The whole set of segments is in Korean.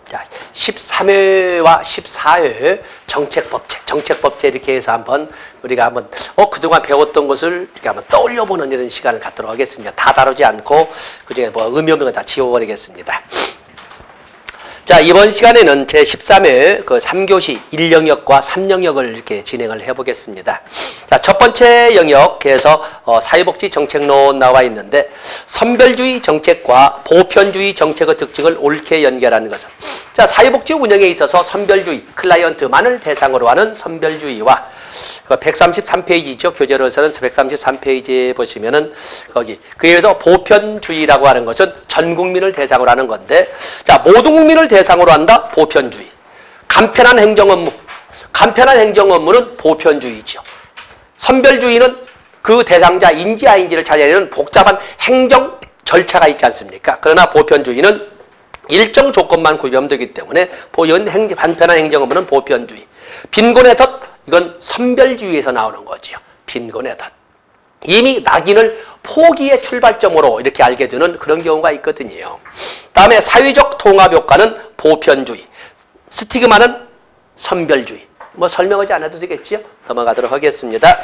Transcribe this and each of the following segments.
자, 13회와 14회 정책법제 이렇게 해서 한번 우리가 한번 그동안 배웠던 것을 이렇게 한번 떠올려보는 이런 시간을 갖도록 하겠습니다. 다 다루지 않고 그중에 뭐 의미 없는 거 다 지워버리겠습니다. 자, 이번 시간에는 제13회 그 3교시 1영역과 3영역을 이렇게 진행을 해보겠습니다. 자, 첫 번째 영역에서 사회복지 정책론 나와 있는데, 선별주의 정책과 보편주의 정책의 특징을 옳게 연결하는 것은, 자, 사회복지 운영에 있어서 선별주의, 클라이언트만을 대상으로 하는 선별주의와 133페이지죠. 교재로서는 133페이지에 보시면은 거기 그에서 보편주의라고 하는 것은 전 국민을 대상으로 하는 건데, 자, 모든 국민을 대상으로 한다. 보편주의. 간편한 행정업무는 보편주의죠. 선별주의는 그 대상자 인지 아인지를 찾아내는 복잡한 행정 절차가 있지 않습니까? 그러나 보편주의는 일정 조건만 구비하면 되기 때문에 간편한 행정업무는 보편주의. 빈곤의 덫, 이건 선별주의에서 나오는 거죠. 빈곤의 덫. 이미 낙인을 포기의 출발점으로 이렇게 알게 되는 그런 경우가 있거든요. 다음에 사회적 통합효과는 보편주의. 스티그마는 선별주의. 뭐 설명하지 않아도 되겠지요? 넘어가도록 하겠습니다.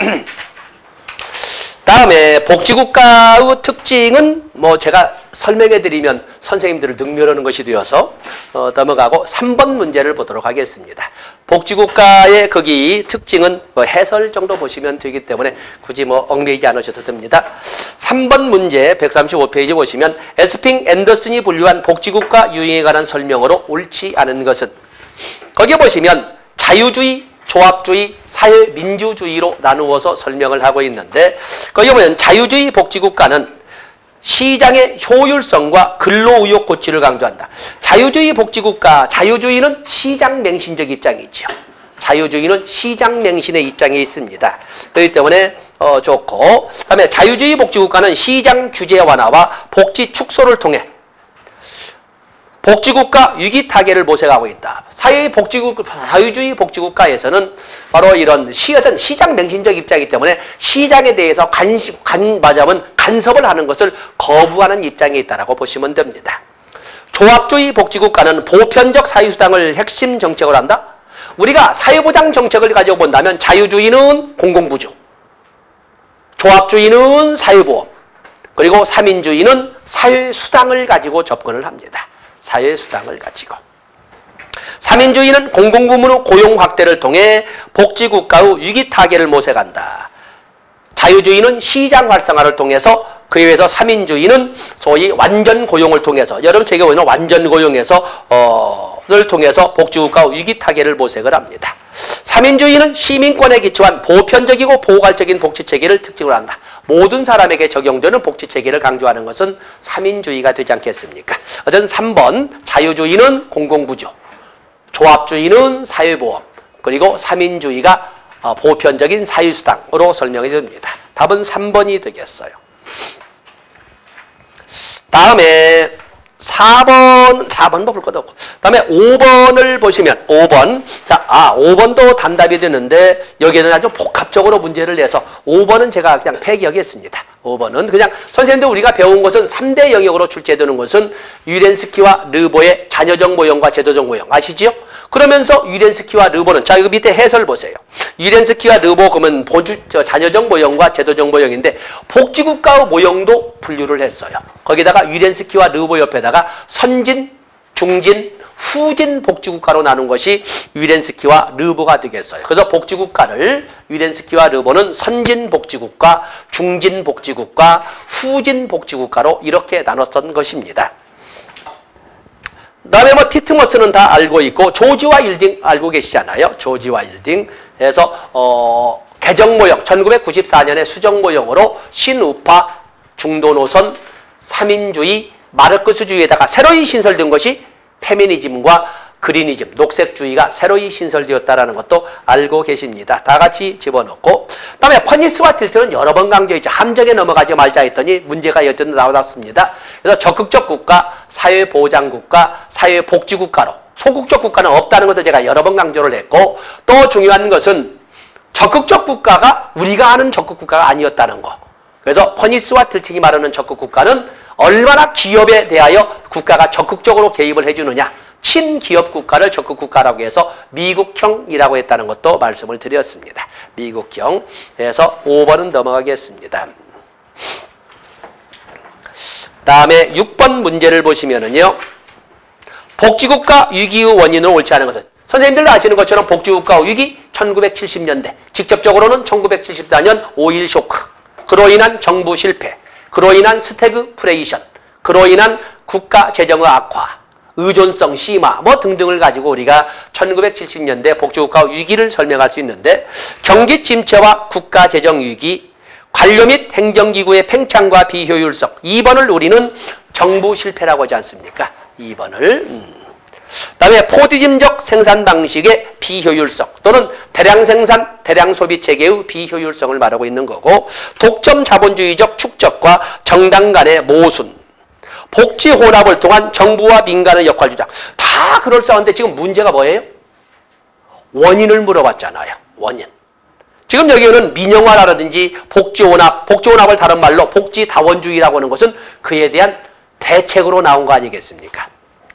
다음에 복지국가의 특징은 뭐 제가 설명해드리면 선생님들을 능멸하는 것이 되어서 넘어가고 3번 문제를 보도록 하겠습니다. 복지국가의 거기 특징은 뭐 해설 정도 보시면 되기 때문에 굳이 뭐 얽매이지 않으셔도 됩니다. 3번 문제 135페이지 보시면 에스핑 앤더슨이 분류한 복지국가 유형에 관한 설명으로 옳지 않은 것은, 거기에 보시면 자유주의, 조합주의, 사회민주주의로 나누어서 설명을 하고 있는데, 거기 보면 자유주의 복지국가는 시장의 효율성과 근로의욕 고취를 강조한다. 자유주의 복지국가, 자유주의는 시장맹신적 입장이죠. 자유주의는 시장맹신의 입장에 있습니다. 그렇기 때문에 좋고, 그 다음에 자유주의 복지국가는 시장 규제 완화와 복지 축소를 통해 복지국가 위기 타개를 모색하고 있다. 자유주의 복지국가에서는 바로 이런 시장 맹신적 입장이기 때문에 시장에 대해서 간섭을 하는 것을 거부하는 입장에 있다라고 보시면 됩니다. 조합주의 복지국가는 보편적 사회수당을 핵심 정책으로 한다. 우리가 사회보장 정책을 가지고 본다면 자유주의는 공공부조, 조합주의는 사회보험, 그리고 삼인주의는 사회수당을 가지고 접근을 합니다. 사회수당을 가지고. 삼인주의는 공공부문의 고용 확대를 통해 복지국가의 위기 타개를 모색한다. 자유주의는 시장 활성화를 통해서, 그에 의해서 삼인주의는 소위 완전 고용을 통해서, 여러분 제가 보는 완전 고용에서 를 통해서 복지국가의 위기 타개를 모색을 합니다. 삼인주의는 시민권에 기초한 보편적이고 포괄적인 복지체계를 특징으로 한다. 모든 사람에게 적용되는 복지체계를 강조하는 것은 삼인주의가 되지 않겠습니까? 어쨌든 3번 자유주의는 공공부조, 조합주의는 사회보험, 그리고 삼인주의가 보편적인 사회수당으로 설명해 줍니다. 답은 3번이 되겠어요. 다음에 4번 볼 것도 없고, 다음에 5번을 보시면 5번. 자, 5번도 단답이 되는데 여기에는 아주 복합적으로 문제를 내서 5번은 제가 그냥 폐기하겠습니다. 5번은 그냥 선생님들 우리가 배운 것은 3대 영역으로 출제되는 것은 유렌스키와 르보의 자녀적 모형과 제도적 모형 아시지요? 그러면서 유렌스키와 르보는, 자, 이거 밑에 해설 보세요. 유렌스키와 르보 그러면 자녀적 모형과 제도적 모형인데 복지국가의 모형도 분류를 했어요. 거기다가 유렌스키와 르보 옆에다가 선진, 중진, 후진 복지국가로 나눈 것이 유렌스키와 르보가 되겠어요. 그래서 복지국가를 유렌스키와 르보는 선진 복지국가, 중진 복지국가, 후진 복지국가로 이렇게 나눴던 것입니다. 그 다음에 뭐 티트머스는 다 알고 있고, 조지와 일딩 알고 계시잖아요. 조지와 일딩. 그래서 개정 모형, 1994년에 수정 모형으로 신우파, 중도노선, 삼인주의, 마르크스주의에다가 새로이 신설된 것이 페미니즘과 그리니즘, 녹색주의가 새로이 신설되었다는 것도 알고 계십니다. 다 같이 집어넣고, 그 다음에 퍼니스와 틸트는 여러 번 강조했죠. 함정에 넘어가지 말자 했더니 문제가 여전히 나왔습니다. 그래서 적극적 국가, 사회보장국가, 사회복지국가로, 소극적 국가는 없다는 것도 제가 여러 번 강조를 했고, 또 중요한 것은 적극적 국가가 우리가 아는 적극 국가가 아니었다는 거. 그래서 퍼니스와 틸튼이 말하는 적극 국가는 얼마나 기업에 대하여 국가가 적극적으로 개입을 해주느냐, 친기업 국가를 적극 국가라고 해서 미국형이라고 했다는 것도 말씀을 드렸습니다. 미국형. 그래서 5번은 넘어가겠습니다. 다음에 6번 문제를 보시면은요. 복지국가 위기의 원인을 옳지 않은 것은 선생님들 아시는 것처럼 복지국가 위기 1970년대 직접적으로는 1974년 5.1 쇼크 그로 인한 정부 실패 그로 인한 스태그플레이션 그로 인한 국가 재정의 악화 의존성 심화 뭐 등등을 가지고 우리가 1970년대 복지국가 위기를 설명할 수 있는데 경기 침체와 국가 재정 위기 관료 및 행정기구의 팽창과 비효율성 2번을 우리는 정부 실패라고 하지 않습니까? 2번을 그다음에 포디즘적 생산 방식의 비효율성 또는 대량 생산, 대량 소비 체계의 비효율성을 말하고 있는 거고 독점 자본주의적 축적과 정당 간의 모순 복지 혼합을 통한 정부와 민간의 역할 주장 다 그럴싸한데 지금 문제가 뭐예요? 원인을 물어봤잖아요. 원인. 지금 여기는 민영화라든지 복지혼합을 다른 말로 복지다원주의라고 하는 것은 그에 대한 대책으로 나온 거 아니겠습니까?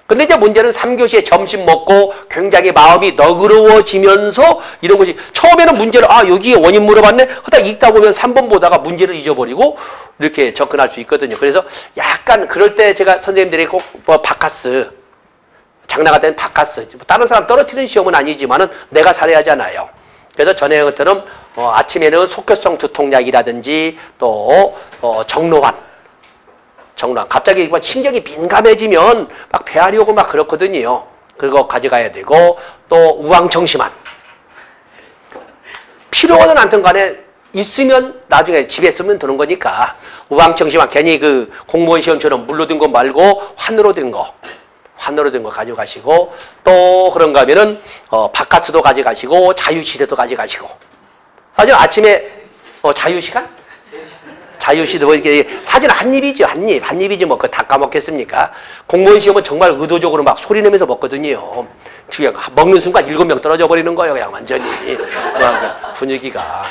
근데 이제 문제는 3교시에 점심 먹고 굉장히 마음이 너그러워지면서 이런 것이 처음에는 문제를 여기에 원인 물어봤네 하다 읽다 보면 3번 보다가 문제를 잊어버리고 이렇게 접근할 수 있거든요. 그래서 약간 그럴 때 제가 선생님들이 꼭 바카스 장난할 때는 바카스 다른 사람 떨어뜨리는 시험은 아니지만은 내가 잘해야 하잖아요. 그래서 전에 것들은 아침에는 속효성 두통약이라든지 또 정로환 갑자기 신경이 민감해지면 막 배앓이 오고 막 그렇거든요. 그거 가져가야 되고 또 우황청심환 필요하든 않든 간에 있으면 나중에 집에 쓰면 되는 거니까 우황청심환 괜히 그 공무원 시험처럼 물로 든 거 말고 환으로 든 거 가져가시고 또 그런가 하면은 바카스도 가져가시고 자유시대도 가져가시고 사실 아침에 자유시간? 자유시도 뭐 이렇게 사실 한 입이죠. 한 입이지 뭐 그거 다 까먹겠습니까? 공무원 시험은 정말 의도적으로 막 소리 내면서 먹거든요. 먹는 순간 7명 떨어져 버리는 거예요. 그냥 완전히 분위기가.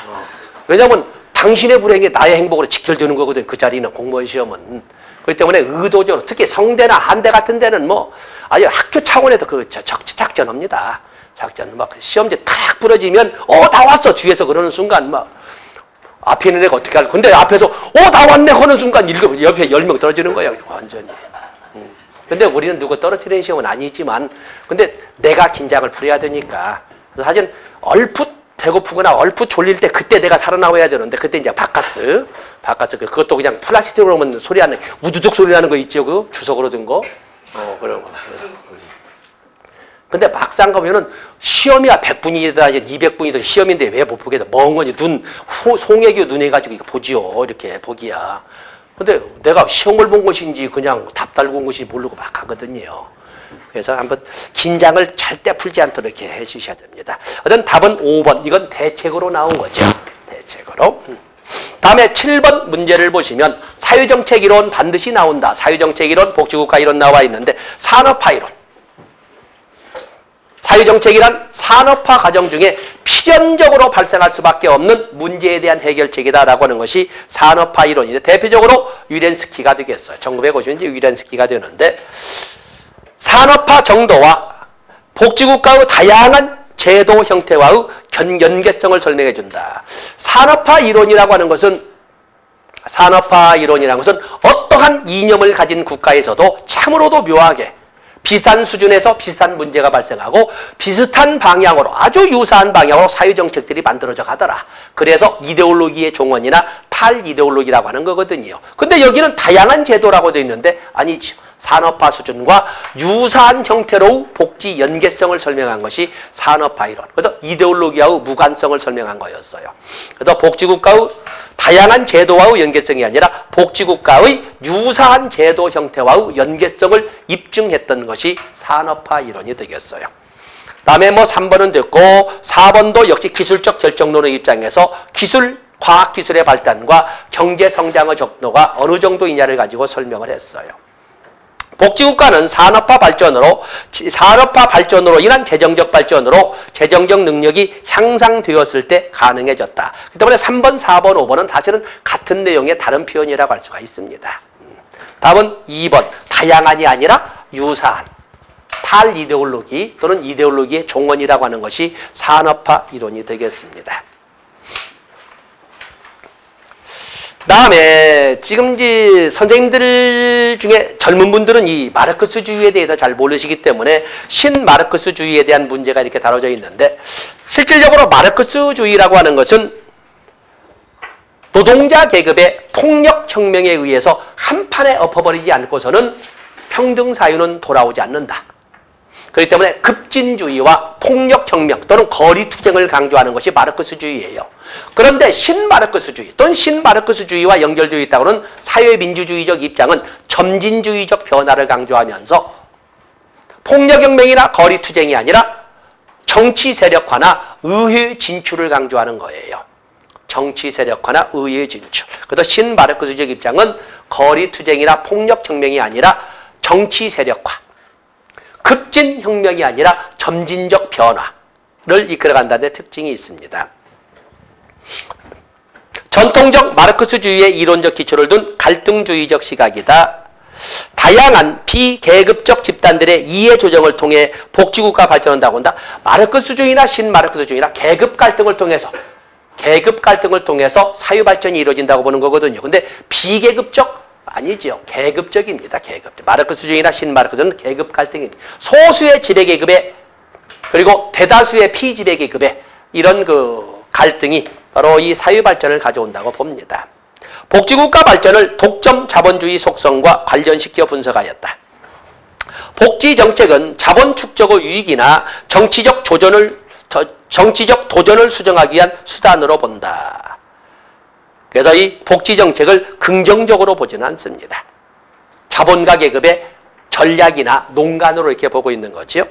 왜냐하면 당신의 불행이 나의 행복으로 직결되는 거거든요. 그 자리는 공무원 시험은. 그렇기 때문에 의도적으로 특히 성대나 한대 같은 데는 뭐 아주 학교 차원에서 그 작전합니다. 작전 막 시험지 탁 부러지면 다 왔어 주위에서 그러는 순간 막 앞에 있는 애가 어떻게 할까? 근데 앞에서 다 왔네 하는 순간 옆에 10명 떨어지는 거야. 완전히. 근데 우리는 누구 떨어뜨리는 시험은 아니지만 근데 내가 긴장을 풀어야 되니까 그래서 사실 얼풋 배고프거나 얼풋 졸릴 때 그때 내가 살아나와야 되는데 그때 이제 바카스 그것도 그냥 플라스틱으로 하면 소리 안 나. 우두둑 소리 나는 거 있죠? 그 주석으로 든 거. 그런 거. 근데 막상 가면은 시험이야 100분이든 200분이든 시험인데 왜 못 보게 돼? 멍하니 송혜교 눈 해가지고 이거 보지요. 이렇게 보기야. 근데 내가 시험을 본 것인지 그냥 답 달고 온 것인지 모르고 막 가거든요. 그래서 한번 긴장을 절대 풀지 않도록 이렇게 해주셔야 됩니다. 어떤 답은 5번. 이건 대책으로 나온 거죠. 대책으로. 다음에 7번 문제를 보시면 사회정책 이론 반드시 나온다. 사회정책 이론, 복지국가 이론 나와 있는데 산업화 이론. 사회정책이란 산업화 과정 중에 필연적으로 발생할 수밖에 없는 문제에 대한 해결책이다라고 하는 것이 산업화 이론인데 대표적으로 위렌스키가 되겠어요. 1950년 위렌스키가 되는데 산업화 정도와 복지국가의 다양한 제도 형태와의 연계성을 설명해 준다. 산업화 이론이라고 하는 것은 어떠한 이념을 가진 국가에서도 참으로도 묘하게 비슷한 수준에서 비슷한 문제가 발생하고 비슷한 방향으로 아주 유사한 방향으로 사회정책들이 만들어져 가더라. 그래서 이데올로기의 종언이나 탈이데올로기라고 하는 거거든요. 근데 여기는 다양한 제도라고 되어 있는데 아니죠. 산업화 수준과 유사한 형태로 복지 연계성을 설명한 것이 산업화 이론. 그래서 이데올로기와의 무관성을 설명한 거였어요. 그래서 복지국가의 다양한 제도와의 연계성이 아니라 복지국가의 유사한 제도 형태와의 연계성을 입증했던 것이 산업화 이론이 되겠어요. 다음에 3번은 됐고 4번도 역시 기술적 결정론의 입장에서 과학기술의 발달과 경제성장의 적도가 어느 정도이냐를 가지고 설명을 했어요. 복지국가는 산업화 발전으로 인한 재정적 발전으로 재정적 능력이 향상되었을 때 가능해졌다. 그렇기 때문에 3번, 4번, 5번은 사실은 같은 내용의 다른 표현이라고 할 수가 있습니다. 답은 2번. 다양한이 아니라 유사한. 탈이데올로기 또는 이데올로기의 종언이라고 하는 것이 산업화 이론이 되겠습니다. 다음에 지금 이제 선생님들 중에 젊은 분들은 이 마르크스주의에 대해서 잘 모르시기 때문에 신마르크스주의에 대한 문제가 이렇게 다뤄져 있는데, 실질적으로 마르크스주의라고 하는 것은 노동자 계급의 폭력혁명에 의해서 한판에 엎어버리지 않고서는 평등사유는 돌아오지 않는다. 그렇기 때문에 급진주의와 폭력혁명 또는 거리투쟁을 강조하는 것이 마르크스주의예요. 그런데 신마르크스주의 또는 신마르크스주의와 연결되어 있다고는 사회민주주의적 입장은 점진주의적 변화를 강조하면서 폭력혁명이나 거리투쟁이 아니라 정치세력화나 의회 진출을 강조하는 거예요. 정치세력화나 의회 진출. 그래서 신마르크스주의적 입장은 거리투쟁이나 폭력혁명이 아니라 정치세력화, 급진혁명이 아니라 점진적 변화를 이끌어간다는 특징이 있습니다. 전통적 마르크스주의의 이론적 기초를 둔 갈등주의적 시각이다. 다양한 비계급적 집단들의 이해 조정을 통해 복지국가 발전한다고 한다. 마르크스주의나 신마르크스주의나 계급 갈등을 통해서 사유 발전이 이루어진다고 보는 거거든요. 근데 비계급적 아니죠. 계급적입니다. 계급적. 마르크스주의나 신마르크스는 계급 갈등입니다. 소수의 지배계급의 그리고 대다수의 피지배계급의 이런 그 갈등이 바로 이 사유 발전을 가져온다고 봅니다. 복지국가 발전을 독점 자본주의 속성과 관련시켜 분석하였다. 복지정책은 자본 축적의 유익이나 정치적 도전을 수정하기 위한 수단으로 본다. 그래서 이 복지정책을 긍정적으로 보지는 않습니다. 자본가 계급의 전략이나 농간으로 이렇게 보고 있는 거지요.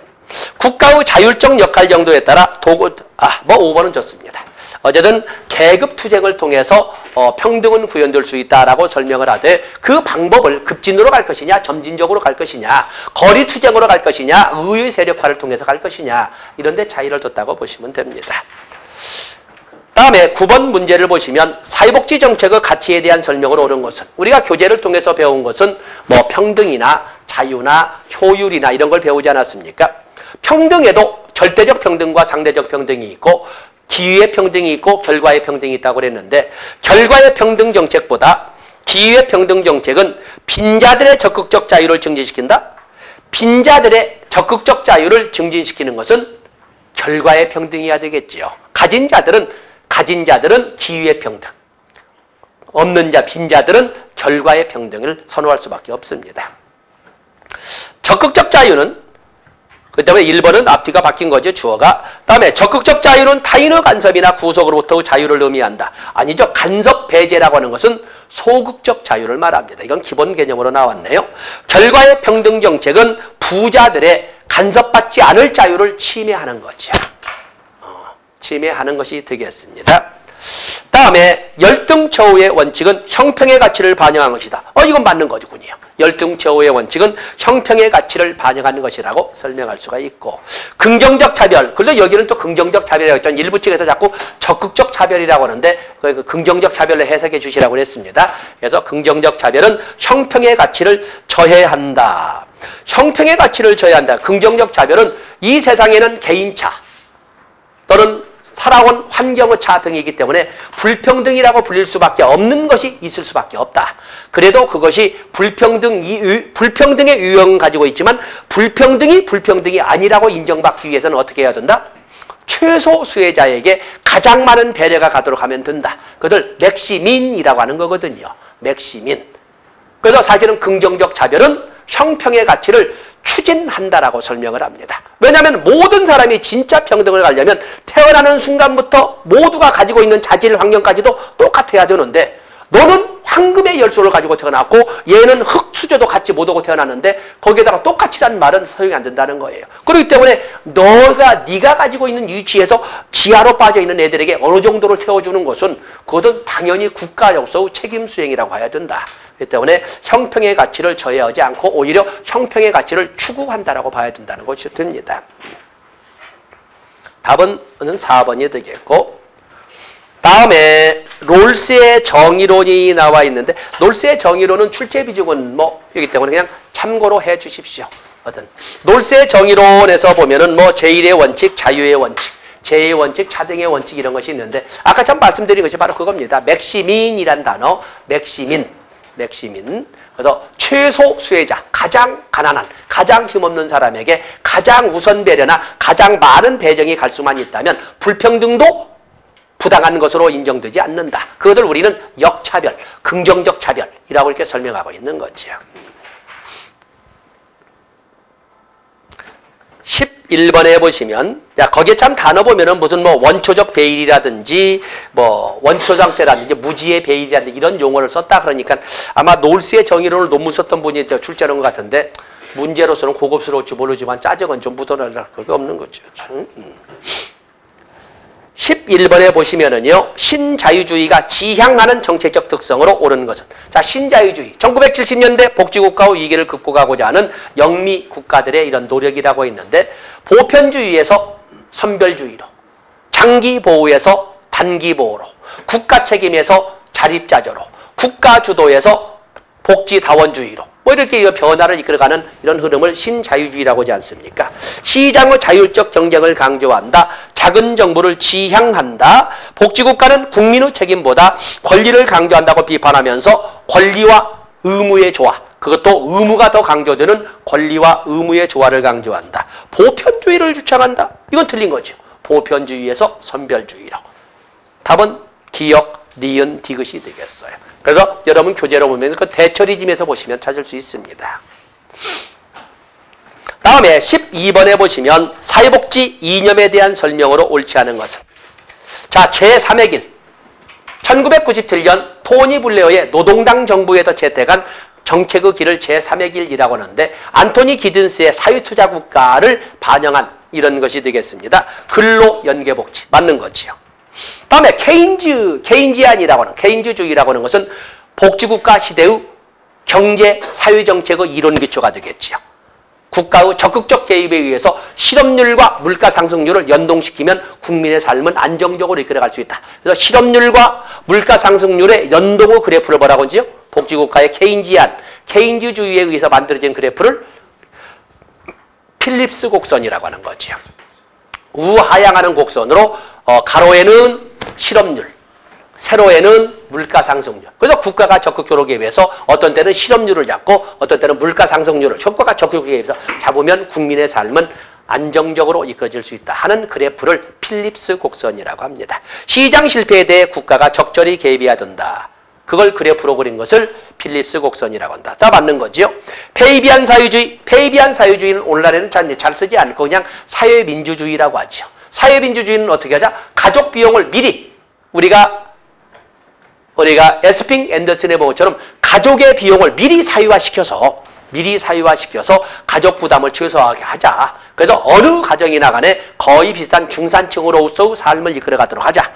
국가의 자율적 역할 정도에 따라 5번은 좋습니다. 어쨌든 계급 투쟁을 통해서 평등은 구현될 수 있다라고 설명을 하되, 그 방법을 급진으로 갈 것이냐, 점진적으로 갈 것이냐, 거리 투쟁으로 갈 것이냐, 의회 세력화를 통해서 갈 것이냐, 이런 데 차이를 뒀다고 보시면 됩니다. 다음에 9번 문제를 보시면 사회복지 정책의 가치에 대한 설명을 옳은 것은, 우리가 교재를 통해서 배운 것은 뭐 평등이나 자유나 효율이나 이런 걸 배우지 않았습니까? 평등에도 절대적 평등과 상대적 평등이 있고 기회의 평등이 있고 결과의 평등이 있다고 그랬는데, 결과의 평등 정책보다 기회의 평등 정책은 빈자들의 적극적 자유를 증진시킨다? 빈자들의 적극적 자유를 증진시키는 것은 결과의 평등이어야 되겠지요. 가진 자들은 기회의 평등, 없는 자, 빈자들은 결과의 평등을 선호할 수밖에 없습니다. 적극적 자유는, 그 다음에 1번은 앞뒤가 바뀐 거죠, 주어가. 다음에 적극적 자유는 타인의 간섭이나 구속으로부터의 자유를 의미한다. 아니죠. 간섭 배제라고 하는 것은 소극적 자유를 말합니다. 이건 기본 개념으로 나왔네요. 결과의 평등 정책은 부자들의 간섭받지 않을 자유를 침해하는 거죠. 침해하는 것이 되겠습니다. 다음에 열등처우의 원칙은 형평의 가치를 반영한 것이다. 이건 맞는 거군요. 열등처우의 원칙은 형평의 가치를 반영하는 것이라고 설명할 수가 있고, 긍정적 차별, 그런데 여기는 또 긍정적 차별이라고 했잖아요. 일부 측에서 자꾸 적극적 차별이라고 하는데 그 긍정적 차별로 해석해 주시라고 했습니다. 그래서 긍정적 차별은 형평의 가치를 저해한다. 형평의 가치를 저해한다. 긍정적 차별은 이 세상에는 개인차 또는 살아온 환경의 차 등이기 때문에 불평등이라고 불릴 수밖에 없는 것이 있을 수밖에 없다. 그래도 그것이 불평등의 유형을 가지고 있지만 불평등이 아니라고 인정받기 위해서는 어떻게 해야 된다? 최소 수혜자에게 가장 많은 배려가 가도록 하면 된다. 그것을 맥시민이라고 하는 거거든요. 맥시민. 그래서 사실은 긍정적 차별은 형평의 가치를 추진한다라고 설명을 합니다. 왜냐하면 모든 사람이 진짜 평등을 가려면 태어나는 순간부터 모두가 가지고 있는 자질 환경까지도 똑같아야 되는데, 너는 황금의 열쇠를 가지고 태어났고 얘는 흙 수저도 같이 못 오고 태어났는데 거기에다가 똑같이라는 말은 소용이 안 된다는 거예요. 그렇기 때문에 네가 가지고 있는 위치에서 지하로 빠져있는 애들에게 어느 정도를 태워주는 것은 그것은 당연히 국가로서의 책임 수행이라고 해야 된다. 그렇기 때문에 형평의 가치를 저해하지 않고 오히려 형평의 가치를 추구한다라고 봐야 된다는 것이 됩니다. 답은 4번이 되겠고, 다음에 롤스의 정의론이 나와 있는데, 롤스의 정의론은 출제 비중은 뭐이기 때문에 그냥 참고로 해 주십시오. 어떤 놀세 정의론에서 보면은 뭐 제1의 원칙, 자유의 원칙, 제2의 원칙, 차등의 원칙 이런 것이 있는데 아까 참 말씀드린 것이 바로 그겁니다. 맥시민이란 단어, 맥시민. 그래서 최소 수혜자, 가장 가난한, 가장 힘없는 사람에게 가장 우선 배려나 가장 많은 배정이 갈 수만 있다면 불평등도 부당한 것으로 인정되지 않는다. 그것을 우리는 역차별, 긍정적 차별이라고 이렇게 설명하고 있는 거죠. 11번에 보시면, 야, 거기에 참 단어 보면은 무슨 뭐 원초적 배일이라든지, 뭐 원초상태라든지, 무지의 배일이라든지 이런 용어를 썼다 그러니까 아마 놀스의 정의론을 논문 썼던 분이 출제하는 것 같은데 문제로서는 고급스러울지 모르지만 짜증은 좀 묻어나갈 거 없는 거죠. 11번에 보시면은요, 신자유주의가 지향하는 정책적 특성으로 옳은 것은. 자, 신자유주의. 1970년대 복지국가 후 위기를 극복하고자 하는 영미 국가들의 이런 노력이라고 있는데, 보편주의에서 선별주의로, 장기보호에서 단기보호로, 국가책임에서 자립자조로, 국가주도에서 복지다원주의로, 뭐 이렇게 변화를 이끌어가는 이런 흐름을 신자유주의라고 하지 않습니까? 시장의 자율적 경쟁을 강조한다. 작은 정부를 지향한다. 복지국가는 국민의 책임보다 권리를 강조한다고 비판하면서 권리와 의무의 조화, 그것도 의무가 더 강조되는 권리와 의무의 조화를 강조한다. 보편주의를 주창한다. 이건 틀린 거죠. 보편주의에서 선별주의로. 답은 기역, 니은, 디귿이 되겠어요. 그래서 여러분 교재로 보면 그 대처리즘에서 보시면 찾을 수 있습니다. 다음에 12번에 보시면 사회복지 이념에 대한 설명으로 옳지 않은 것은. 자, 제3의 길. 1997년 토니 블레어의 노동당 정부에서 채택한 정책의 길을 제3의 길이라고 하는데 안토니 기든스의 사회투자 국가를 반영한 이런 것이 되겠습니다. 근로연계복지. 맞는 거지요. 다음에 케인지안이라고 하는, 케인즈주의라고 하는 것은 복지국가 시대의 경제, 사회정책의 이론 기초가 되겠지요. 국가의 적극적 개입에 의해서 실업률과 물가 상승률을 연동시키면 국민의 삶은 안정적으로 이끌어갈 수 있다. 그래서 실업률과 물가 상승률의 연동의 그래프를 뭐라고 하지요? 복지국가의 케인지안, 케인즈주의에 의해서 만들어진 그래프를 필립스 곡선이라고 하는 거지요. 우하향하는 곡선으로 가로에는 실업률, 세로에는 물가 상승률. 그래서 국가가 적극적으로 개입해서 어떤 때는 실업률을 잡고 어떤 때는 물가 상승률을 효과가 적극적으로 개입해서 잡으면 국민의 삶은 안정적으로 이끌어질 수 있다 하는 그래프를 필립스 곡선이라고 합니다. 시장 실패에 대해 국가가 적절히 개입해야 된다. 그걸 그래프로 그린 것을 필립스 곡선이라고 한다. 다 맞는 거지요. 페이비안 사회주의. 페이비안 사회주의는 오늘날에는 잘 쓰지 않고 그냥 사회민주주의라고 하죠. 사회민주주의는 어떻게 하자? 가족 비용을 미리 우리가 에스핑 앤더슨의 본 것처럼 가족의 비용을 미리 사유화시켜서 가족 부담을 최소화하게 하자. 그래서 어느 가정이나 간에 거의 비슷한 중산층으로서의 삶을 이끌어가도록 하자.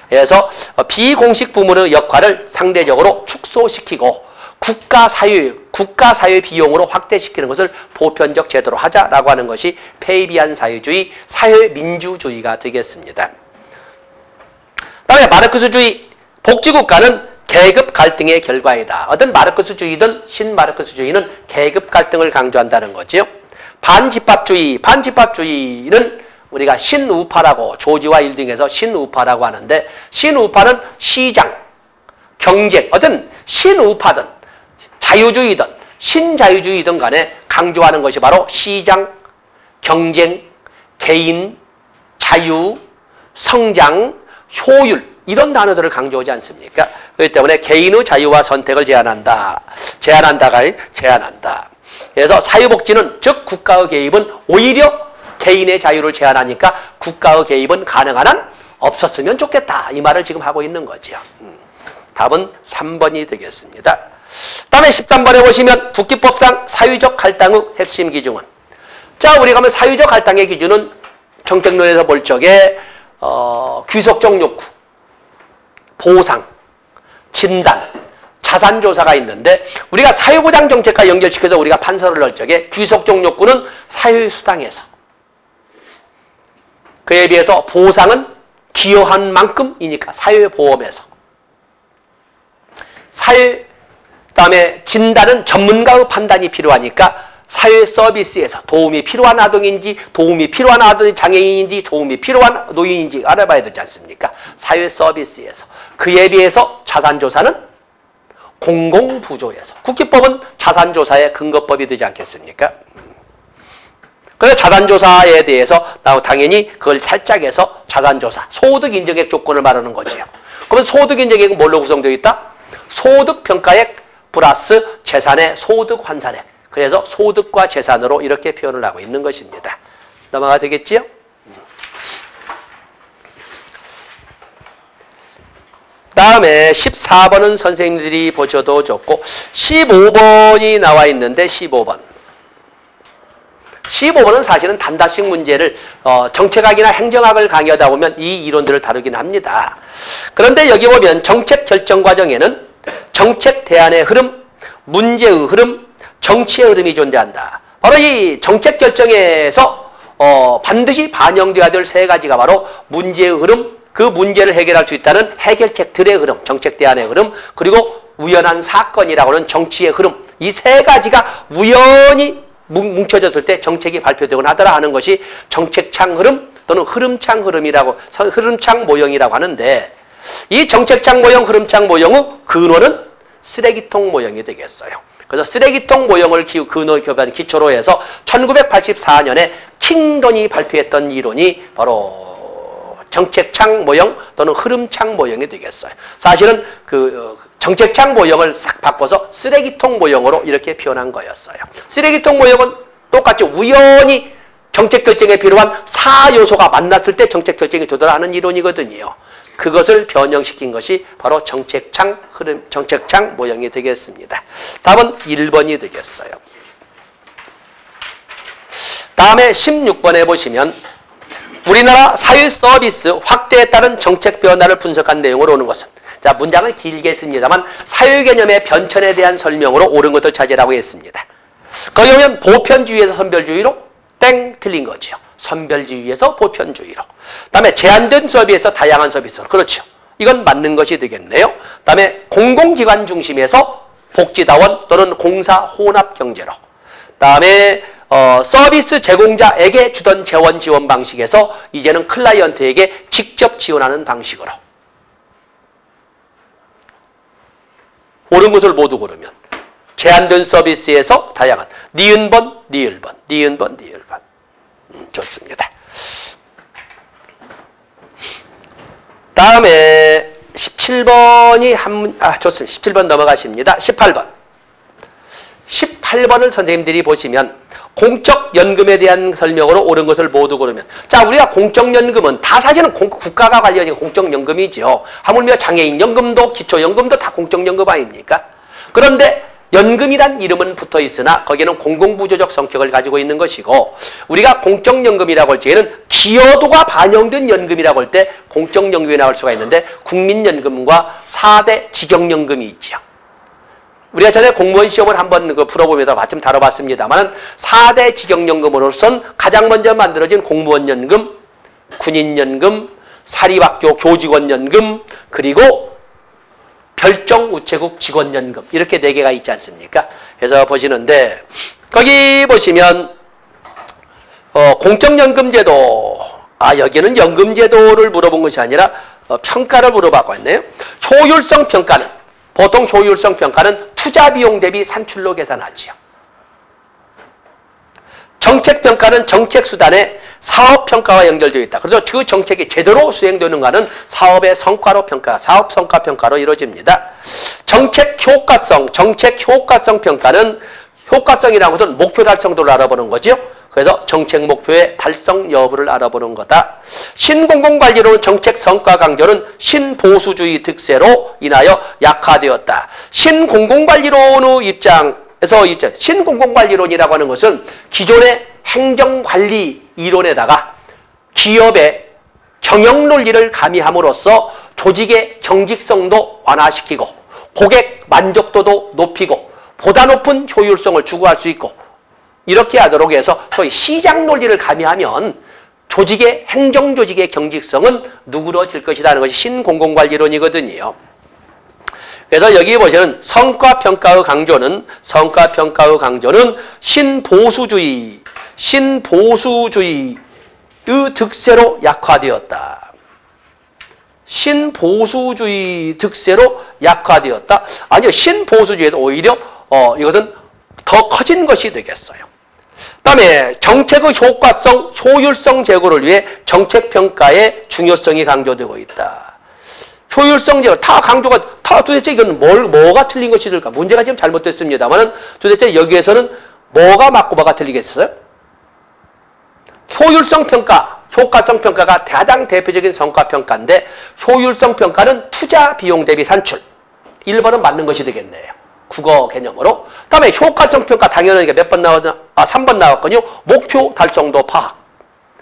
그래서 비공식 부문의 역할을 상대적으로 축소시키고 국가 사회 비용으로 확대시키는 것을 보편적 제도로 하자라고 하는 것이 페이비안 사회주의, 사회민주주의가 되겠습니다. 다음에 마르크스주의. 복지국가는 계급 갈등의 결과이다. 어떤 마르크스주의든 신마르크스주의는 계급 갈등을 강조한다는 거죠. 반집합주의. 반집합주의는 우리가 신우파라고 조지와 일딩에서 신우파라고 하는데 신우파는 시장, 경쟁, 어떤 신우파든 자유주의든 신자유주의든 간에 강조하는 것이 바로 시장, 경쟁, 개인, 자유, 성장, 효율 이런 단어들을 강조하지 않습니까? 그렇기 때문에 개인의 자유와 선택을 제한한다. 그래서 사회복지는 즉 국가의 개입은 오히려 개인의 자유를 제한하니까 국가의 개입은 가능한 한 없었으면 좋겠다. 이 말을 지금 하고 있는 거죠. 답은 3번이 되겠습니다. 다음에 13번에 보시면 국기법상 사회적 할당의 핵심 기준은. 자, 우리가 하면 사회적 할당의 기준은 정책론에서 볼 적에 귀속적 욕구, 보상, 진단, 자산조사가 있는데 우리가 사회보장 정책과 연결시켜서 우리가 판서를 넣을 적에 귀속적 욕구는 사회수당에서 그에 비해서 보상은 기여한 만큼이니까 사회보험에서 그다음에 진단은 전문가의 판단이 필요하니까 사회 서비스에서 도움이 필요한 아동인지, 도움이 필요한 아동 장애인인지, 도움이 필요한 노인인지 알아봐야 되지 않습니까? 사회 서비스에서. 그에 비해서 자산조사는 공공부조에서. 국기법은 자산조사의 근거법이 되지 않겠습니까? 그래서 자산조사에 대해서 당연히 그걸 살짝 해서 자산조사, 소득인정액 조건을 말하는 거지요. 그러면 소득인정액은 뭘로 구성되어 있다? 소득평가액 플러스 재산의 소득환산액. 그래서 소득과 재산으로 이렇게 표현을 하고 있는 것입니다. 넘어가 되겠지요? 다음에 14번은 선생님들이 보셔도 좋고 15번이 나와 있는데 15번. 15번은 사실은 단답식 문제를 정책학이나 행정학을 강의하다 보면 이 이론들을 다루긴 합니다. 그런데 여기 보면 정책 결정 과정에는 정책 대안의 흐름, 문제의 흐름, 정치의 흐름이 존재한다. 바로 이 정책 결정에서 반드시 반영되어야 될 세 가지가 바로 문제의 흐름, 그 문제를 해결할 수 있다는 해결책들의 흐름, 정책 대안의 흐름, 그리고 우연한 사건이라고 하는 정치의 흐름, 이 세 가지가 우연히 뭉쳐졌을 때 정책이 발표되곤 하더라 하는 것이 정책창 흐름 또는 흐름창 흐름이라고, 흐름창 모형이라고 하는데, 이 정책창 모형, 흐름창 모형의 근원은 쓰레기통 모형이 되겠어요. 그래서 쓰레기통 모형을 기초로 해서 1984년에 킹던이 발표했던 이론이 바로 정책창 모형 또는 흐름창 모형이 되겠어요. 사실은 그 정책창 모형을 싹 바꿔서 쓰레기통 모형으로 이렇게 표현한 거였어요. 쓰레기통 모형은 똑같이 우연히 정책 결정에 필요한 4요소가 만났을 때 정책 결정이 되더라 하는 이론이거든요. 그것을 변형시킨 것이 바로 정책창 흐름, 정책창 모형이 되겠습니다. 답은 1번이 되겠어요. 다음에 16번에 보시면 우리나라 사회 서비스 확대에 따른 정책 변화를 분석한 내용으로 오는 것은, 자, 문장을 길게 했습니다만 사회 개념의 변천에 대한 설명으로 옳은 것을 찾으라고 했습니다. 거기 보면 보편주의에서 선별주의로 땡 틀린 거죠. 선별주의에서 보편주의로. 다음에 제한된 서비스에서 다양한 서비스로. 그렇죠. 이건 맞는 것이 되겠네요. 다음에 공공기관 중심에서 복지다원 또는 공사 혼합 경제로. 다음에 서비스 제공자에게 주던 재원 지원 방식에서 이제는 클라이언트에게 직접 지원하는 방식으로. 옳은 것을 모두 고르면 제한된 서비스에서 다양한 니은번, 니을번, 니은번, 니을번. 좋습니다. 다음에 17번이 좋습니다. 17번 넘어가십니다. 18번. 18번을 선생님들이 보시면 공적연금에 대한 설명으로 옳은 것을 모두 고르면, 자, 우리가 공적연금은 다 사실은 국가가 관련된 공적연금이죠. 하물며 장애인연금도 기초연금도 다 공적연금 아닙니까? 그런데 연금이란 이름은 붙어 있으나 거기에는 공공부조적 성격을 가지고 있는 것이고, 우리가 공적연금이라고 할 적에는 기여도가 반영된 연금이라고 할 때 공적연금이 나올 수가 있는데, 국민연금과 4대 직영연금이 있죠. 우리가 전에 공무원 시험을 한번 풀어보면서 마침 다뤄봤습니다만 4대 직영연금으로선 가장 먼저 만들어진 공무원연금, 군인연금, 사립학교 교직원연금, 그리고 별정우체국 직원연금, 이렇게 4개가 있지 않습니까? 그래서 보시는데 거기 보시면 공적연금제도, 여기는 연금제도를 물어본 것이 아니라 평가를 물어봤고 있네요. 효율성 평가는, 보통 효율성 평가는 투자비용 대비 산출로 계산하지요. 정책평가는 정책수단의 사업평가와 연결되어 있다. 그래서 그 정책이 제대로 수행되는가는 사업의 성과로 평가, 사업 성과 평가로 이루어집니다. 정책 효과성 평가는, 효과성이라는 것은 목표 달성도를 알아보는 거죠. 그래서 정책 목표의 달성 여부를 알아보는 거다. 신공공관리로는 정책 성과 강조는 신보수주의 특세로 인하여 약화되었다. 신공공관리론의 입장에서 신공공관리론이라고 하는 것은 기존의 행정관리 이론에다가 기업의 경영논리를 가미함으로써 조직의 경직성도 완화시키고 고객 만족도도 높이고 보다 높은 효율성을 추구할 수 있고, 이렇게 하도록 해서 소위 시장 논리를 가미하면 조직의, 행정조직의 경직성은 누그러질 것이라는 것이 신공공관리론이거든요. 그래서 여기 보시는 성과평가의 강조는 신보수주의의 득세로 약화되었다. 신보수주의 득세로 약화되었다. 아니요, 신보수주의도 오히려 이것은 더 커진 것이 되겠어요. 그다음에 정책의 효과성, 효율성 제고를 위해 정책평가의 중요성이 강조되고 있다. 효율성 제고 다 강조가 다 도대체 이건 뭐가 틀린 것이될까? 문제가 지금 잘못됐습니다만은 도대체 여기에서는 뭐가 맞고 뭐가 틀리겠어요? 효율성 평가, 효과성 평가가 가장 대표적인 성과 평가인데 효율성 평가는 투자 비용 대비 산출. 1번은 맞는 것이 되겠네요. 국어 개념으로. 다음에 효과성 평가 당연히 몇 번 나왔나? 3번 나왔거든요. 목표 달성도 파악.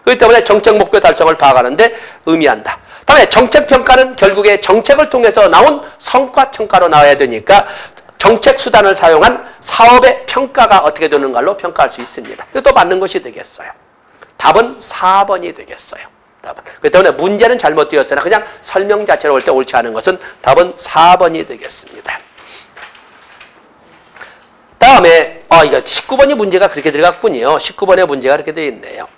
그렇기 때문에 정책 목표 달성을 파악하는데 의미한다. 다음에 정책 평가는 결국에 정책을 통해서 나온 성과 평가로 나와야 되니까 정책 수단을 사용한 사업의 평가가 어떻게 되는 걸로 평가할 수 있습니다. 이것도 맞는 것이 되겠어요. 답은 4번이 되겠어요. 답은. 그렇기 때문에 문제는 잘못되었으나 그냥 설명 자체로 볼 때 옳지 않은 것은 답은 4번이 되겠습니다. 다음에 이거 19번이 문제가 그렇게 들어갔군요. 19번의 문제가 그렇게 되어 있네요.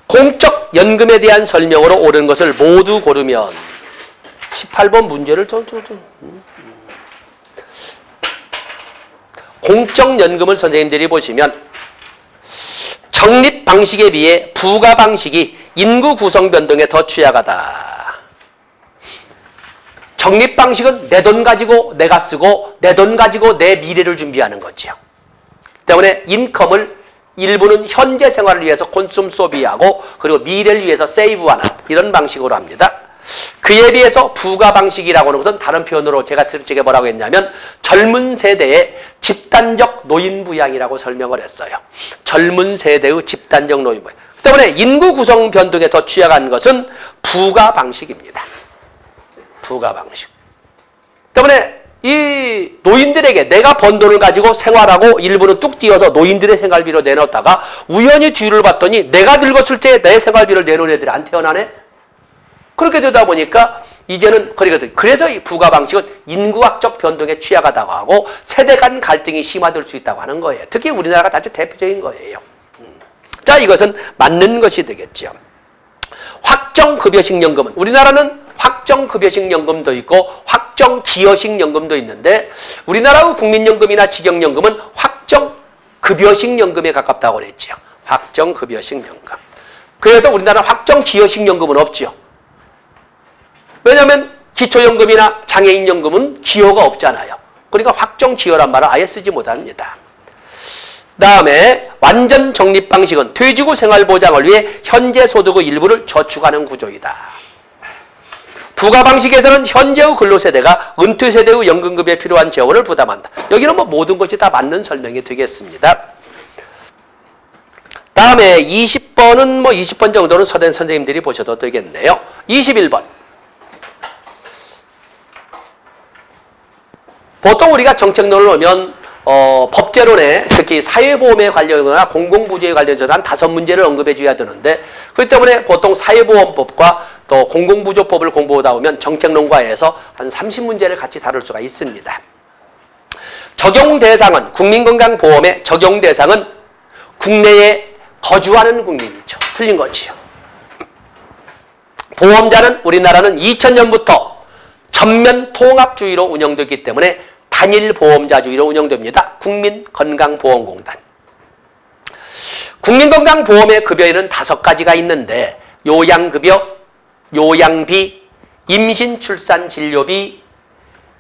공적 연금에 대한 설명으로 옳은 것을 모두 고르면 18번 문제를 공적 연금을 선생님들이 보시면 적립 방식에 비해 부가 방식이 인구 구성 변동에 더 취약하다. 적립 방식은 내 돈 가지고 내가 쓰고 내 돈 가지고 내 미래를 준비하는 거지요. 때문에 인컴을 일부는 현재 생활을 위해서 콘숨 소비하고 그리고 미래를 위해서 세이브하는 이런 방식으로 합니다. 그에 비해서 부가 방식이라고 하는 것은 다른 표현으로 제가 뭐라고 했냐면 젊은 세대의 집단적 노인 부양이라고 설명을 했어요. 젊은 세대의 집단적 노인 부양. 때문에 인구 구성 변동에 더 취약한 것은 부가 방식입니다. 부가 방식. 때문에 이 노인들에게 내가 번 돈을 가지고 생활하고 일부는 뚝 띄어서 노인들의 생활비로 내놓다가 우연히 뒤를 봤더니 내가 늙었을 때 내 생활비를 내놓은 애들이 안 태어나네? 그렇게 되다 보니까 이제는 그래서 이 부가 방식은 인구학적 변동에 취약하다고 하고 세대 간 갈등이 심화될 수 있다고 하는 거예요. 특히 우리나라가 아주 대표적인 거예요. 자, 이것은 맞는 것이 되겠죠. 확정급여식 연금은 우리나라는 확정급여식 연금도 있고 확정기여식 연금도 있는데 우리나라의 국민연금이나 직영연금은 확정급여식 연금에 가깝다고 그랬죠. 확정급여식 연금. 그래도 우리나라는 확정기여식 연금은 없죠. 왜냐하면 기초연금이나 장애인연금은 기여가 없잖아요. 그러니까 확정기여란 말을 아예 쓰지 못합니다. 다음에 완전 적립 방식은 퇴직 후 생활보장을 위해 현재 소득의 일부를 저축하는 구조이다. 부가 방식에서는 현재의 근로세대가 은퇴세대의 연금급여에 필요한 재원을 부담한다. 여기는 모든 것이 다 맞는 설명이 되겠습니다. 다음에 20번은 20번 정도는 선생님들이 보셔도 되겠네요. 21번. 보통 우리가 정책론을 오면 법제론에 특히 사회보험에 관련이거나 공공부지에 관련해서 한 5문제를 언급해 줘야 되는데 그렇기 때문에 보통 사회보험법과 또 공공부조법을 공부하다 보면 정책론과에서 한 30문제를 같이 다룰 수가 있습니다. 적용 대상은 국민건강보험의 적용 대상은 국내에 거주하는 국민이죠. 틀린 거지요. 보험자는 우리나라는 2000년부터 전면 통합주의로 운영되기 때문에 단일 보험자주의로 운영됩니다. 국민건강보험공단. 국민건강보험의 급여에는 5가지가 있는데 요양급여, 요양비, 임신, 출산, 진료비,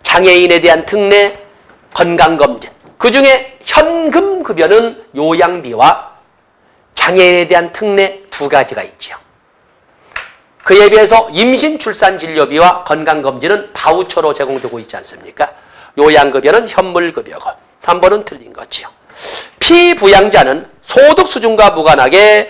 장애인에 대한 특례, 건강검진. 그중에 현금급여는 요양비와 장애인에 대한 특례 2가지가 있죠. 그에 비해서 임신, 출산, 진료비와 건강검진은 바우처로 제공되고 있지 않습니까? 요양급여는 현물급여고 3번은 틀린 거지요. 피부양자는 소득 수준과 무관하게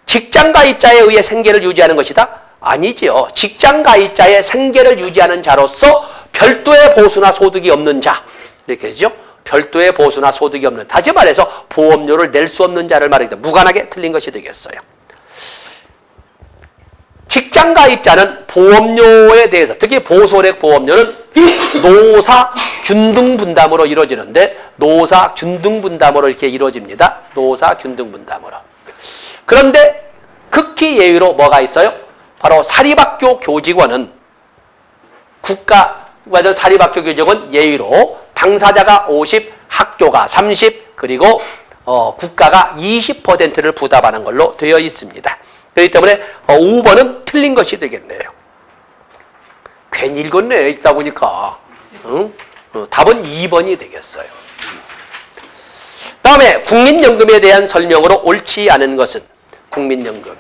직장가입자에 의해 생계를 유지하는 것이다? 아니지요. 직장가입자의 생계를 유지하는 자로서 별도의 보수나 소득이 없는 자 이렇게 되죠. 별도의 보수나 소득이 없는, 다시 말해서 보험료를 낼 수 없는 자를 말하기 때문에 무관하게 틀린 것이 되겠어요. 직장 가입자는 보험료에 대해서 특히 보소액 보험료는 노사 균등 분담으로 이루어지는데 노사 균등 분담으로 이렇게 이루어집니다. 노사 균등 분담으로. 그런데 극히 예외로 뭐가 있어요? 바로 사립학교 교직원은 사립학교 교직원 예외로 당사자가 50, 학교가 30, 그리고 국가가 20%를 부담하는 걸로 되어 있습니다. 그렇기 때문에 5번은 틀린 것이 되겠네요. 괜히 읽었네, 읽다 보니까. 응? 답은 2번이 되겠어요. 다음에 국민연금에 대한 설명으로 옳지 않은 것은 국민연금.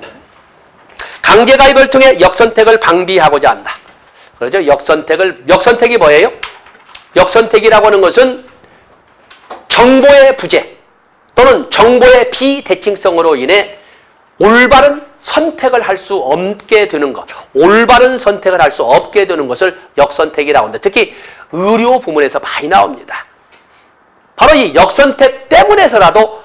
강제가입을 통해 역선택을 방비하고자 한다. 그렇죠? 역선택이 뭐예요? 역선택이라고 하는 것은 정보의 부재 또는 정보의 비대칭성으로 인해 올바른 선택을 할 수 없게 되는 것, 올바른 선택을 할 수 없게 되는 것을 역선택이라고 하는데 특히 의료 부문에서 많이 나옵니다. 바로 이 역선택 때문에서라도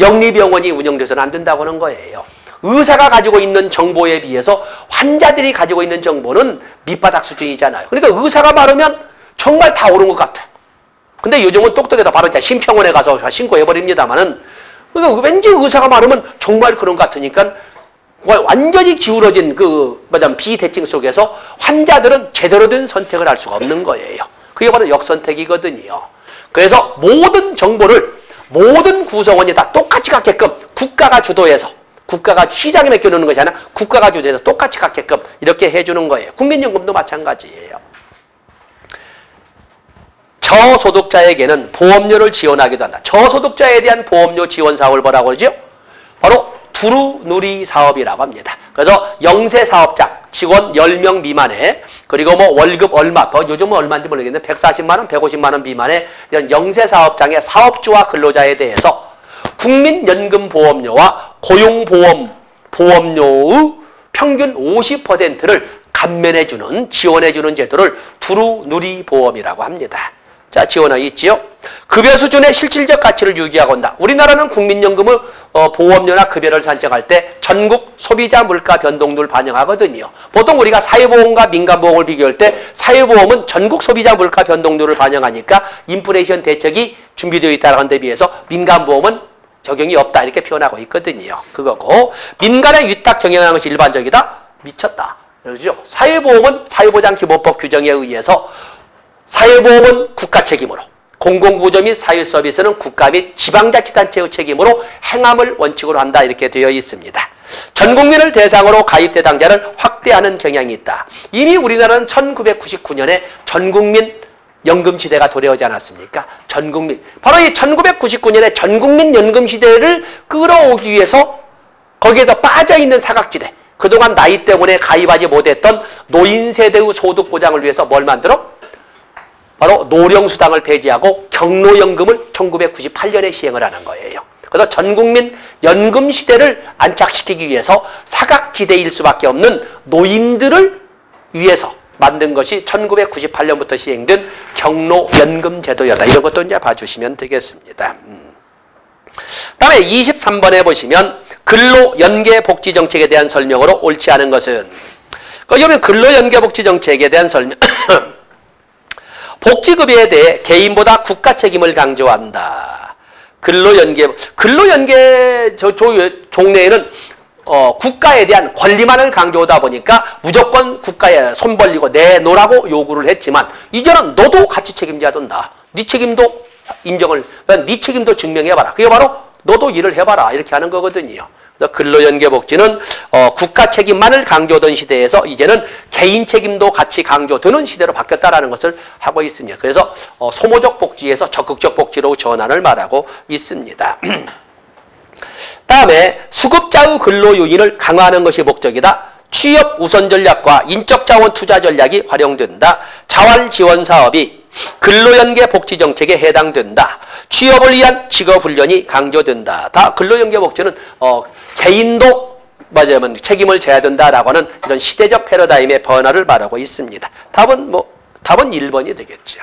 영리병원이 운영돼서는 안 된다고 하는 거예요. 의사가 가지고 있는 정보에 비해서 환자들이 가지고 있는 정보는 밑바닥 수준이잖아요. 그러니까 의사가 말하면 정말 다 옳은 것 같아. 근데 요즘은 똑똑해서 바로 심평원에 가서 신고해버립니다만은 그러니까 왠지 의사가 말하면 정말 그런 것 같으니까 완전히 기울어진 비대칭 속에서 환자들은 제대로 된 선택을 할 수가 없는 거예요. 그게 바로 역선택이거든요. 그래서 모든 정보를 모든 구성원이 다 똑같이 갖게끔 국가가 주도해서 국가가 시장에 맡겨놓는 것이 아니라 국가가 주도해서 똑같이 갖게끔 이렇게 해주는 거예요. 국민연금도 마찬가지예요. 저소득자에게는 보험료를 지원하기도 한다. 저소득자에 대한 보험료 지원 사업을 뭐라고 그러죠? 바로 두루누리 사업이라고 합니다. 그래서 영세 사업장, 직원 10명 미만에 그리고 월급 얼마, 요즘은 얼마인지 모르겠는데 140만 원, 150만 원 미만의 이런 영세 사업장의 사업주와 근로자에 대해서 국민연금보험료와 고용보험료의 평균 50%를 감면해주는, 지원해주는 제도를 두루누리보험이라고 합니다. 자, 지원하고 있지요. 급여 수준의 실질적 가치를 유지하고 온다. 우리나라는 국민연금의 보험료나 급여를 산정할 때 전국 소비자 물가 변동률을 반영하거든요. 보통 우리가 사회보험과 민간보험을 비교할 때 사회보험은 전국 소비자 물가 변동률을 반영하니까 인플레이션 대책이 준비되어 있다는 데 비해서 민간보험은 적용이 없다 이렇게 표현하고 있거든요. 그거고 민간의 위탁 적용하는 것이 일반적이다? 미쳤다. 그렇죠? 사회보험은 사회보장기본법 규정에 의해서 사회보험은 국가 책임으로, 공공구조 및 사회서비스는 국가 및 지방자치단체의 책임으로 행함을 원칙으로 한다 이렇게 되어 있습니다. 전국민을 대상으로 가입 대상자를 확대하는 경향이 있다. 이미 우리나라는 1999년에 전국민 연금시대가 도래하지 않았습니까? 전국민. 바로 이 1999년에 전국민 연금시대를 끌어오기 위해서 거기에서 빠져있는 사각지대, 그동안 나이 때문에 가입하지 못했던 노인세대의 소득보장을 위해서 뭘 만들어? 바로 노령수당을 폐지하고 경로연금을 1998년에 시행을 하는 거예요. 그래서 전국민 연금시대를 안착시키기 위해서 사각지대일 수밖에 없는 노인들을 위해서 만든 것이 1998년부터 시행된 경로연금제도였다. 이런 것도 이제 봐주시면 되겠습니다. 다음에 23번에 보시면 근로연계복지정책에 대한 설명으로 옳지 않은 것은 거기 보면 근로연계복지정책에 대한 설명 복지급여에 대해 개인보다 국가 책임을 강조한다. 근로연계 종래에는 국가에 대한 권리만을 강조하다 보니까 무조건 국가에 손 벌리고 내놓으라고 요구를 했지만 이제는 너도 같이 책임져야 된다. 네 책임도 인정을, 네 책임도 증명해봐라. 그게 바로 너도 일을 해봐라. 이렇게 하는 거거든요. 근로연계복지는 국가 책임만을 강조하던 시대에서 이제는 개인 책임도 같이 강조되는 시대로 바뀌었다는 것을 하고 있습니다. 그래서 소모적 복지에서 적극적 복지로 전환을 말하고 있습니다. 다음에 수급자의 근로 요인을 강화하는 것이 목적이다. 취업 우선 전략과 인적 자원 투자 전략이 활용된다. 자활 지원 사업이 근로연계 복지 정책에 해당된다. 취업을 위한 직업 훈련이 강조된다. 다 근로연계 복지는 개인도 맞아요. 책임을 져야 된다라고 하는 이런 시대적 패러다임의 변화를 말하고 있습니다. 답은 1번이 되겠죠.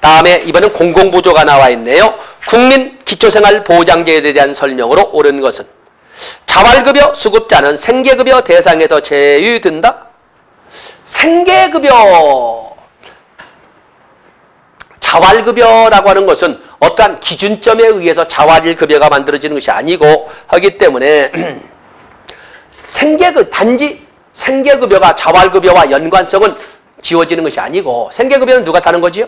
다음에 이번엔 공공부조가 나와 있네요. 국민 기초생활보장제에 대한 설명으로 옳은 것은 자활급여 수급자는 생계급여 대상에서 제외된다? 생계급여, 자활급여라고 하는 것은 어떠한 기준점에 의해서 자활급여가 만들어지는 것이 아니고 하기 때문에 단지 생계급여가 자활급여와 연관성은 지워지는 것이 아니고 생계급여는 누가 타는 거지요?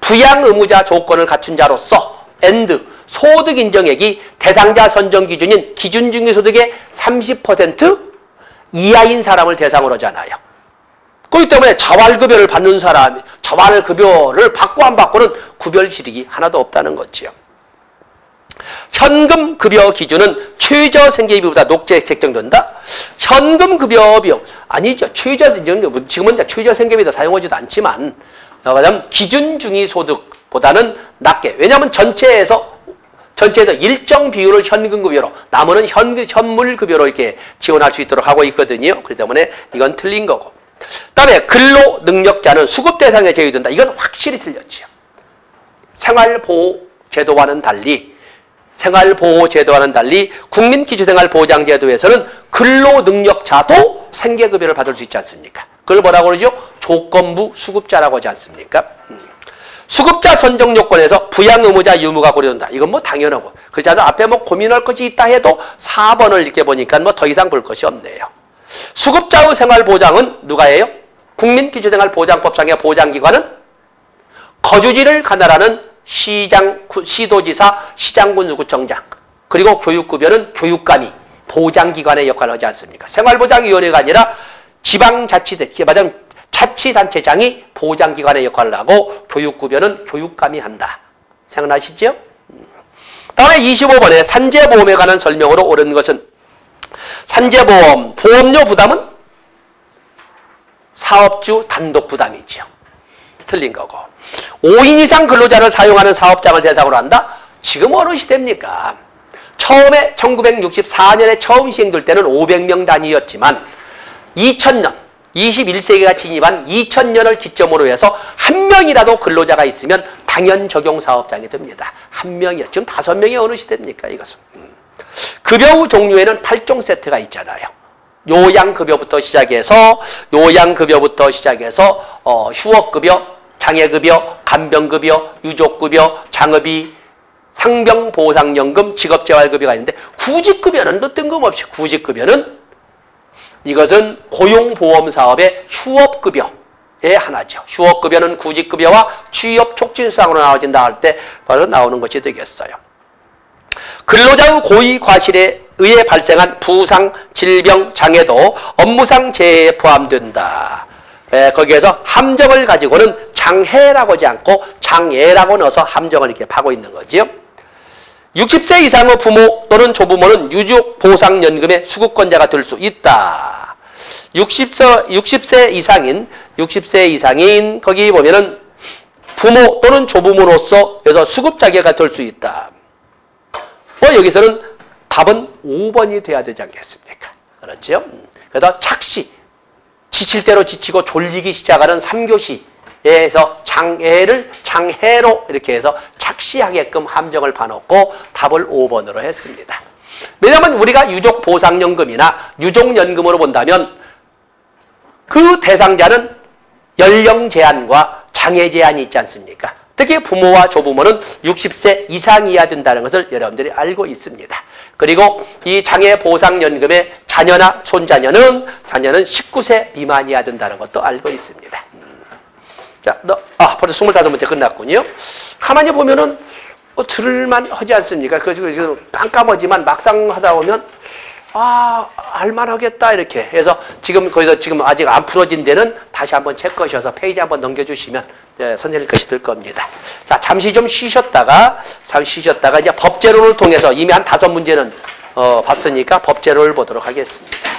부양의무자 조건을 갖춘 자로서 소득 인정액이 대상자 선정 기준인 기준중위소득의 30% 이하인 사람을 대상으로 하잖아요. 그렇기 때문에 자활급여를 받는 사람이 자활급여를 받고 안 받고는 구별시력이 하나도 없다는 거지요. 현금급여 기준은 최저생계비보다 높게 책정된다? 현금급여 비용 아니죠. 지금은 최저생계비도 사용하지도 않지만 기준중위소득보다는 낮게. 왜냐하면 전체에서 일정 비율을 현금급여로, 나머지는 현물급여로 이렇게 지원할 수 있도록 하고 있거든요. 그렇기 때문에 이건 틀린 거고. 그다음에 근로능력자는 수급 대상에 제외된다. 이건 확실히 틀렸지요. 생활보호제도와는 달리 국민기초생활보장제도에서는 근로능력자도 생계급여를 받을 수 있지 않습니까? 그걸 뭐라고 그러죠? 조건부 수급자라고 하지 않습니까? 수급자 선정 요건에서 부양의무자 유무가 고려된다. 이건 뭐 당연하고. 그렇지 않아도 앞에 뭐 고민할 것이 있다 해도 4번을 이렇게 보니까 뭐 더 이상 볼 것이 없네요. 수급자의 생활보장은 누가 해요? 국민기초생활보장법상의 보장기관은 거주지를 관할하는 시도지사, 시장군수구청장, 그리고 교육급여는 교육감이 보장기관의 역할을 하지 않습니까? 생활보장위원회가 아니라 자치단체장이 보장기관의 역할을 하고 교육급여는 교육감이 한다. 생각나시죠? 다음에 25번에 산재보험에 관한 설명으로 옳은 것은 산재보험, 보험료 부담은 사업주 단독 부담이죠. 틀린 거고. 5인 이상 근로자를 사용하는 사업장을 대상으로 한다? 지금 어느 시대입니까? 처음에 1964년에 처음 시행될 때는 500명 단위였지만 2000년, 21세기가 진입한 2000년을 기점으로 해서 한 명이라도 근로자가 있으면 당연 적용 사업장이 됩니다. 한 명이요. 지금 5명이 어느 시대입니까? 이것은. 급여 종류에는 8종 세트가 있잖아요. 요양급여부터 시작해서 휴업급여, 장애급여, 간병급여, 유족급여, 장업비, 상병보상연금, 직업재활급여가 있는데 구직급여는 또 뜬금없이 구직급여는 이것은 고용보험사업의 휴업급여의 하나죠. 휴업급여는 구직급여와 취업촉진수당으로 나눠진다 할 때 바로 나오는 것이 되겠어요. 근로자의 고의 과실에 의해 발생한 부상, 질병, 장애도 업무상 재해에 포함된다. 거기에서 함정을 가지고는 장해라고 하지 않고 장애라고 넣어서 함정을 이렇게 파고 있는 거지요. 60세 이상의 부모 또는 조부모는 유족보상연금의 수급권자가 될 수 있다. 60세 이상인 거기 보면은 부모 또는 조부모로서 여기서 수급 자격가 될 수 있다. 여기서는 답은 5번이 돼야 되지 않겠습니까? 그렇죠? 그래서 지칠 대로 지치고 졸리기 시작하는 3교시에서 장해로 이렇게 해서 착시하게끔 함정을 봐놓고 답을 5번으로 했습니다. 왜냐하면 우리가 유족보상연금이나 유족연금으로 본다면 그 대상자는 연령 제한과 장애 제한이 있지 않습니까? 특히 부모와 조부모는 60세 이상이어야 된다는 것을 여러분들이 알고 있습니다. 그리고 이 장애보상연금의 자녀나 손자녀는 19세 미만이어야 된다는 것도 알고 있습니다. 자, 벌써 25문제 끝났군요. 가만히 보면은 들을만 하지 않습니까? 깜깜하지만 막상 하다 보면 알만하겠다 이렇게 해서 지금 아직 안 풀어진 데는 다시 한번 체크하셔서 페이지 한번 넘겨주시면 선생님 것이 될 겁니다. 자, 잠시 좀 쉬셨다가 이제 법제로를 통해서 이미 한 5문제는 봤으니까 법제로를 보도록 하겠습니다.